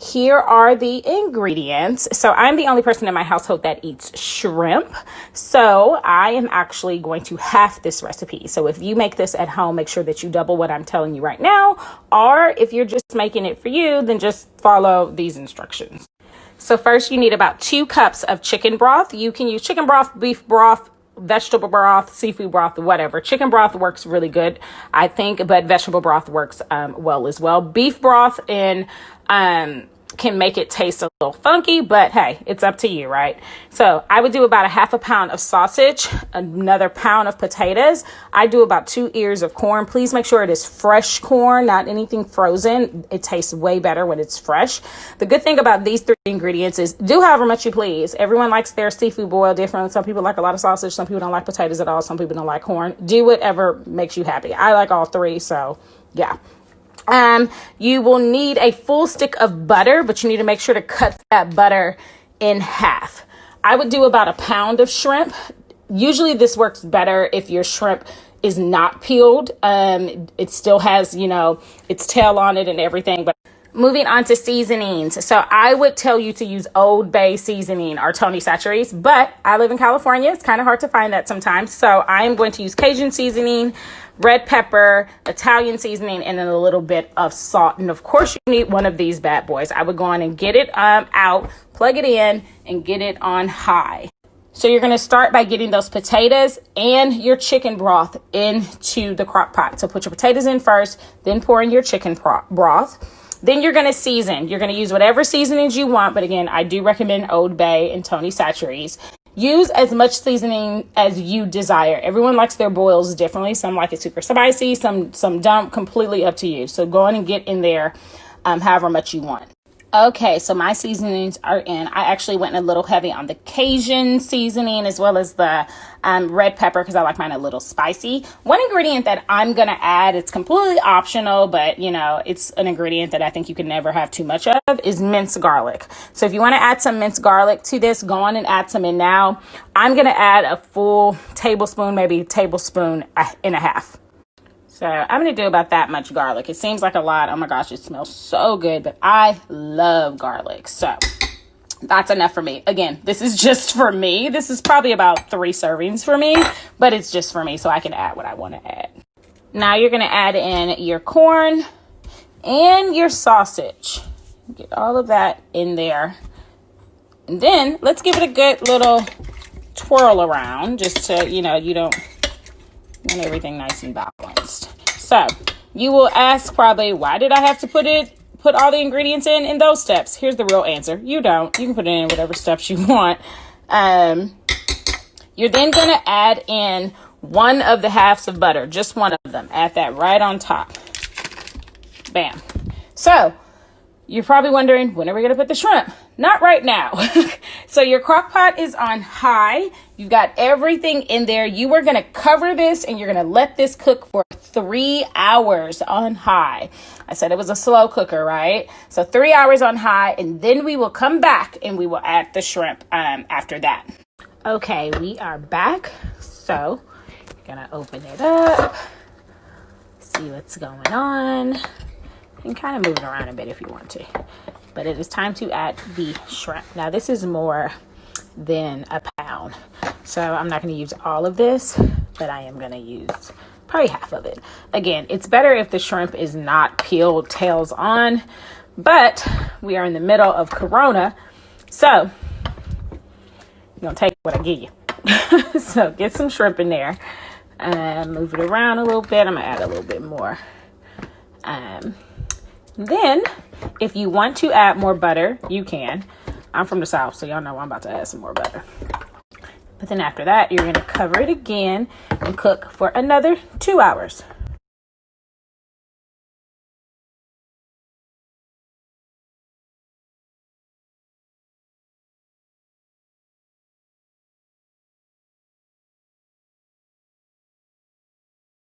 here are the ingredients. So I'm the only person in my household that eats shrimp. So I am actually going to half this recipe. So if you make this at home, make sure that you double what I'm telling you right now. Or if you're just making it for you, then just follow these instructions. So first you need about 2 cups of chicken broth. You can use chicken broth, beef broth, vegetable broth, seafood broth, whatever. Chicken broth works really good, I think, but vegetable broth works well as well. Beef broth and can make it taste a little funky, but hey, it's up to you, right? So I would do about 1/2 pound of sausage, another pound of potatoes. I do about 2 ears of corn. Please make sure it is fresh corn, not anything frozen. It tastes way better when it's fresh. The good thing about these 3 ingredients is do however much you please. Everyone likes their seafood boiled different. Some people like a lot of sausage. Some people don't like potatoes at all. Some people don't like corn. Do whatever makes you happy. I like all 3, so yeah. You will need a full stick of butter, but you need to make sure to cut that butter in half. I would do about 1 pound of shrimp. Usually this works better if your shrimp is not peeled. It still has, its tail on it and everything, but moving on to seasonings. So I would tell you to use Old Bay seasoning or Tony Chachere's, but I live in California. It's kind of hard to find that sometimes. So I am going to use Cajun seasoning, red pepper, Italian seasoning, and then a little bit of salt. And of course you need one of these bad boys. I would go on and get it out, plug it in, and get it on high. So you're going to start by getting those potatoes and your chicken broth into the crock pot. So put your potatoes in first, then pour in your chicken broth. Then you're going to season. You're going to use whatever seasonings you want. But again, I do recommend Old Bay and Tony Chachere's. Use as much seasoning as you desire. Everyone likes their boils differently. Some like it super spicy, some don't. Completely up to you. So go on and get in there however much you want. Okay, so my seasonings are in. I actually went a little heavy on the Cajun seasoning as well as the red pepper because I like mine a little spicy. One ingredient that I'm going to add, it's completely optional, but it's an ingredient that I think you can never have too much of, is minced garlic. So if you want to add some minced garlic to this, go on and add some in now. I'm going to add a full tablespoon, maybe a tablespoon and a half. So I'm going to do about that much garlic. It seems like a lot. Oh my gosh, it smells so good, but I love garlic. So that's enough for me. Again, this is just for me. This is probably about 3 servings for me, but it's just for me so I can add what I want to add. Now you're going to add in your corn and your sausage. Get all of that in there. And then let's give it a good little twirl around just to, you don't want everything nice and balanced. So you will ask probably, why did I have to put all the ingredients in those steps? Here's the real answer. You don't. You can put it in whatever steps you want. You're then going to add in 1 of the halves of butter, just 1 of them. Add that right on top. Bam. So you're probably wondering, when are we going to put the shrimp? Not right now. So your crock pot is on high. You've got everything in there. You are going to cover this and you're going to let this cook for 3 hours on high. I said it was a slow cooker, right? So 3 hours on high, and then we will come back and we will add the shrimp after that. Okay, we are back. So you're going to open it up, see what's going on. You can kind of move it around a bit if you want to. But it is time to add the shrimp. Now, this is more than 1 pound. So I'm not going to use all of this, but I am going to use probably half of it. Again, it's better if the shrimp is not peeled tails on, but we are in the middle of Corona. So you're going to take what I give you. So get some shrimp in there and move it around a little bit. I'm going to add a little bit more. Then, if you want to add more butter, you can. I'm from the South, so y'all know I'm about to add some more butter. But then after that, you're going to cover it again and cook for another 2 hours.